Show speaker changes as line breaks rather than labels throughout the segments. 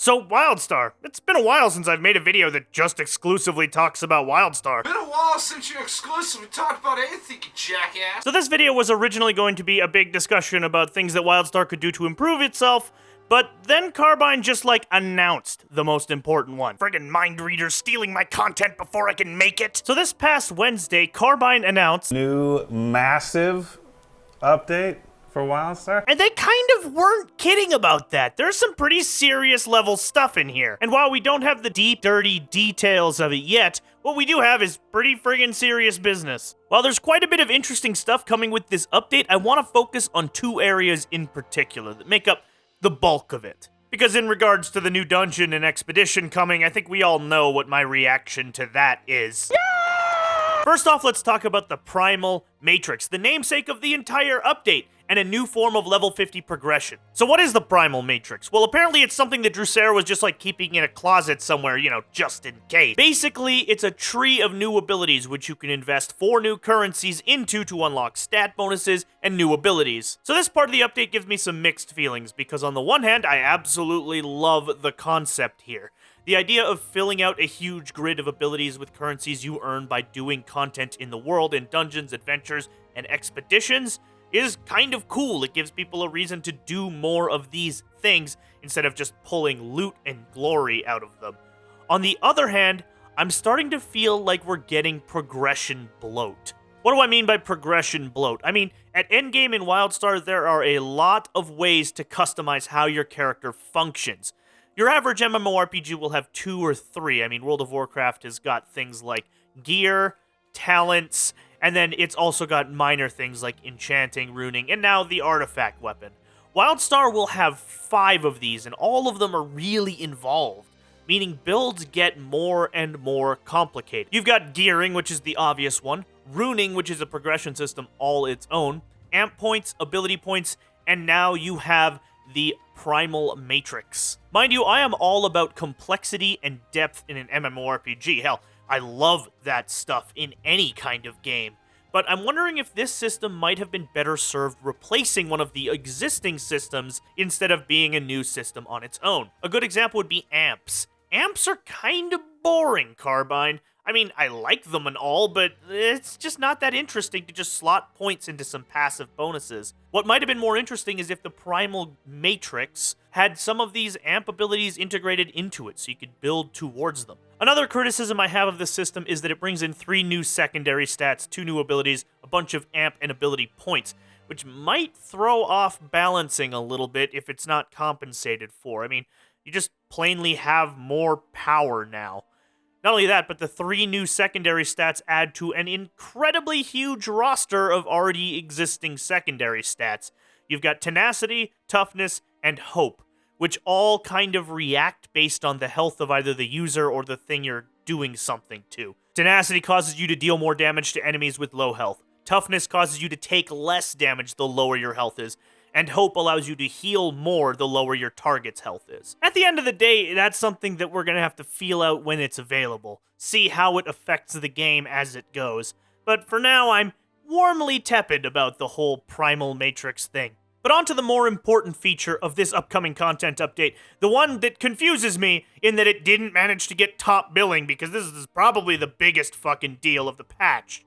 So, Wildstar. It's been a while since I've made a video that just exclusively talks about Wildstar.
Been a while since you exclusively talked about anything, you jackass.
So this video was originally going to be a big discussion about things that Wildstar could do to improve itself, but then Carbine just, announced the most important one. Friggin' mind readers stealing my content before I can make it. So this past Wednesday, Carbine announced
new massive update for Wildstar.
And they kind of weren't kidding about that. There's some pretty serious level stuff in here. And while we don't have the deep, dirty details of it yet, what we do have is pretty friggin' serious business. While there's quite a bit of interesting stuff coming with this update, I want to focus on two areas in particular that make up the bulk of it. Because in regards to the new dungeon and expedition coming, I think we all know what my reaction to that is. First off, let's talk about the Primal Matrix, the namesake of the entire update, and a new form of level 50 progression. So what is the Primal Matrix? Well, apparently it's something that Drusera was just keeping in a closet somewhere, just in case. Basically, it's a tree of new abilities which you can invest 4 new currencies into to unlock stat bonuses and new abilities. So this part of the update gives me some mixed feelings, because on the one hand, I absolutely love the concept here. The idea of filling out a huge grid of abilities with currencies you earn by doing content in the world in dungeons, adventures, and expeditions is kind of cool. It gives people a reason to do more of these things instead of just pulling loot and glory out of them. On the other hand, I'm starting to feel like we're getting progression bloat. What do I mean by progression bloat? I mean, at endgame in Wildstar, there are a lot of ways to customize how your character functions. Your average MMORPG will have 2 or 3. I mean, World of Warcraft has got things like gear, talents, and then it's also got minor things like enchanting, runing, and now the artifact weapon. Wildstar will have 5 of these, and all of them are really involved, meaning builds get more and more complicated. You've got gearing, which is the obvious one, runing, which is a progression system all its own, amp points, ability points, and now you have the Primal Matrix. Mind you, I am all about complexity and depth in an MMORPG. Hell, I love that stuff in any kind of game. But I'm wondering if this system might have been better served replacing one of the existing systems instead of being a new system on its own. A good example would be amps. Amps are kind of boring, Carbine. I mean, I like them and all, but it's just not that interesting to just slot points into some passive bonuses. What might have been more interesting is if the Primal Matrix had some of these amp abilities integrated into it so you could build towards them. Another criticism I have of the system is that it brings in 3 new secondary stats, 2 new abilities, a bunch of amp and ability points, which might throw off balancing a little bit if it's not compensated for. I mean, you just plainly have more power now. Not only that, but the 3 new secondary stats add to an incredibly huge roster of already existing secondary stats. You've got tenacity, toughness, and hope, which all kind of react based on the health of either the user or the thing you're doing something to. Tenacity causes you to deal more damage to enemies with low health. Toughness causes you to take less damage the lower your health is. And hope allows you to heal more the lower your target's health is. At the end of the day, that's something that we're going to have to feel out when it's available. See how it affects the game as it goes. But for now, I'm warmly tepid about the whole Primal Matrix thing. But on to the more important feature of this upcoming content update, the one that confuses me in that it didn't manage to get top billing, because this is probably the biggest fucking deal of the patch.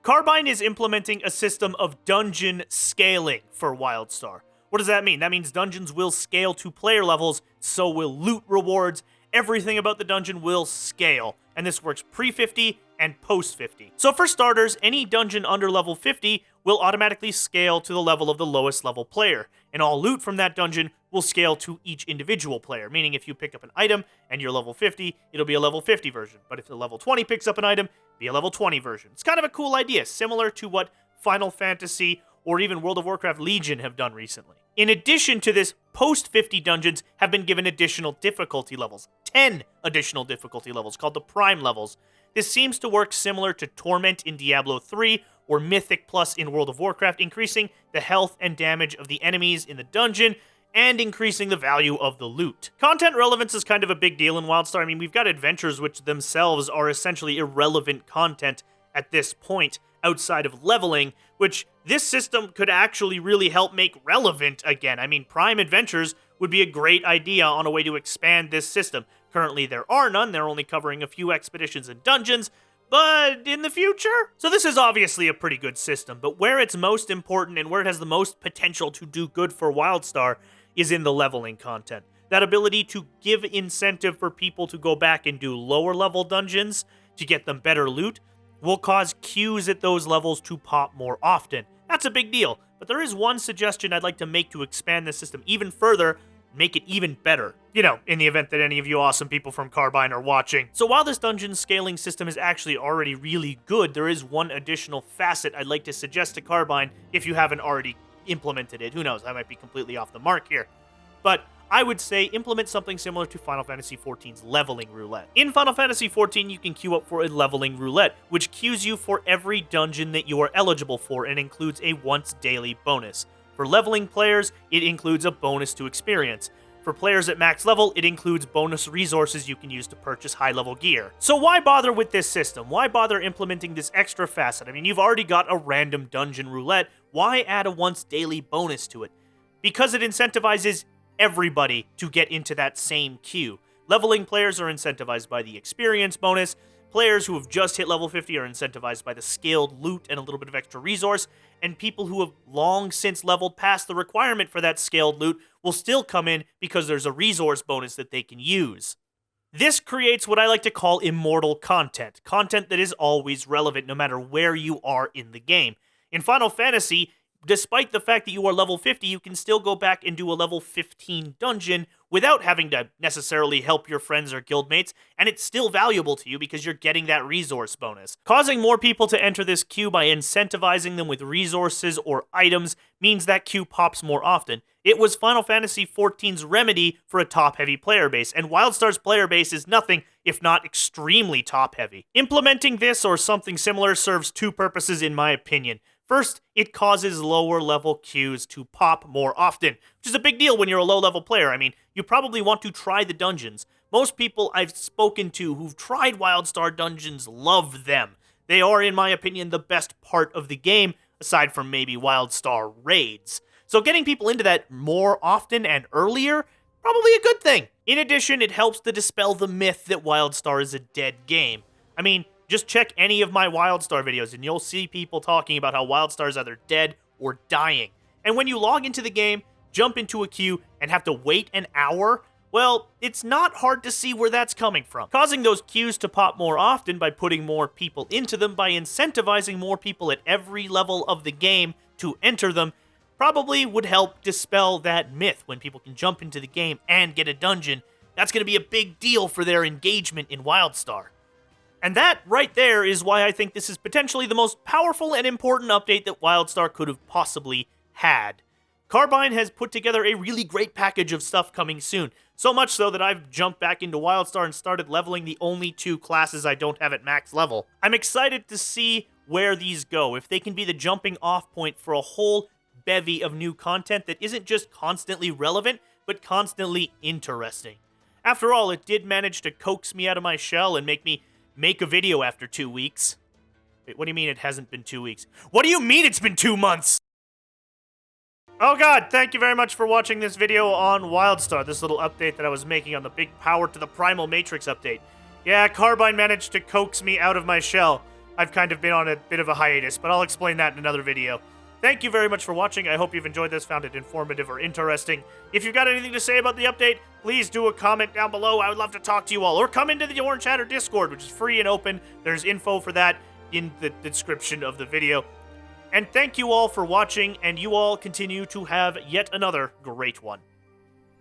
Carbine is implementing a system of dungeon scaling for Wildstar. What does that mean? That means dungeons will scale to player levels, so will loot rewards. Everything about the dungeon will scale, and this works pre-50 and post-50. So for starters, any dungeon under level 50 will automatically scale to the level of the lowest level player, and all loot from that dungeon will scale to each individual player, meaning if you pick up an item and you're level 50, it'll be a level 50 version, but if the level 20 picks up an item, be a level 20 version. It's kind of a cool idea, similar to what Final Fantasy or even World of Warcraft Legion have done recently. In addition to this, post-50 dungeons have been given additional difficulty levels, 10 additional difficulty levels, called the Prime levels. This seems to work similar to Torment in Diablo 3 or Mythic Plus in World of Warcraft, increasing the health and damage of the enemies in the dungeon and increasing the value of the loot. Content relevance is kind of a big deal in Wildstar. I mean, we've got adventures which themselves are essentially irrelevant content at this point outside of leveling, which this system could actually really help make relevant again. I mean, Prime Adventures would be a great idea on a way to expand this system. Currently, there are none. They're only covering a few expeditions and dungeons, but in the future? So this is obviously a pretty good system, but where it's most important and where it has the most potential to do good for Wildstar is in the leveling content. That ability to give incentive for people to go back and do lower level dungeons to get them better loot will cause queues at those levels to pop more often. That's a big deal, but there is one suggestion I'd like to make to expand this system even further, make it even better. You know, in the event that any of you awesome people from Carbine are watching. So while this dungeon scaling system is actually already really good, there is one additional facet I'd like to suggest to Carbine if you haven't already implemented it. Who knows, I might be completely off the mark here. But I would say implement something similar to Final Fantasy XIV's leveling roulette. In Final Fantasy XIV, you can queue up for a leveling roulette, which queues you for every dungeon that you are eligible for and includes a once daily bonus. For leveling players, it includes a bonus to experience. For players at max level, it includes bonus resources you can use to purchase high-level gear. So why bother with this system? Why bother implementing this extra facet? I mean, you've already got a random dungeon roulette. Why add a once daily bonus to it? Because it incentivizes everybody to get into that same queue. Leveling players are incentivized by the experience bonus. Players who have just hit level 50 are incentivized by the scaled loot and a little bit of extra resource, and people who have long since leveled past the requirement for that scaled loot will still come in because there's a resource bonus that they can use. This creates what I like to call immortal content, content that is always relevant no matter where you are in the game. In Final Fantasy, despite the fact that you are level 50, you can still go back and do a level 15 dungeon without having to necessarily help your friends or guildmates, and it's still valuable to you because you're getting that resource bonus. Causing more people to enter this queue by incentivizing them with resources or items means that queue pops more often. It was Final Fantasy XIV's remedy for a top-heavy player base, and Wildstar's player base is nothing if not extremely top-heavy. Implementing this or something similar serves two purposes in my opinion. First, it causes lower-level queues to pop more often, which is a big deal when you're a low-level player. I mean, you probably want to try the dungeons. Most people I've spoken to who've tried Wildstar dungeons love them. They are, in my opinion, the best part of the game, aside from maybe Wildstar raids. So getting people into that more often and earlier, probably a good thing. In addition, it helps to dispel the myth that Wildstar is a dead game. I mean, just check any of my Wildstar videos and you'll see people talking about how Wildstar is either dead or dying. And when you log into the game, jump into a queue, and have to wait an hour, well, it's not hard to see where that's coming from. Causing those queues to pop more often by putting more people into them, by incentivizing more people at every level of the game to enter them, probably would help dispel that myth. When people can jump into the game and get a dungeon, that's going to be a big deal for their engagement in Wildstar. And that right there is why I think this is potentially the most powerful and important update that Wildstar could have possibly had. Carbine has put together a really great package of stuff coming soon. So much so that I've jumped back into Wildstar and started leveling the only two classes I don't have at max level. I'm excited to see where these go, if they can be the jumping off point for a whole bevy of new content that isn't just constantly relevant, but constantly interesting. After all, it did manage to coax me out of my shell and make me make a video after 2 weeks. Wait, what do you mean it hasn't been 2 weeks? What do you mean it's been 2 months? Oh god, thank you very much for watching this video on Wildstar, this little update that I was making on the big power to the Primal Matrix update. Yeah, Carbine managed to coax me out of my shell. I've kind of been on a bit of a hiatus, but I'll explain that in another video. Thank you very much for watching. I hope you've enjoyed this, found it informative or interesting. If you've got anything to say about the update, please do a comment down below. I would love to talk to you all. Or come into the Orange Hatter Discord, which is free and open. There's info for that in the description of the video. And thank you all for watching, and you all continue to have yet another great one.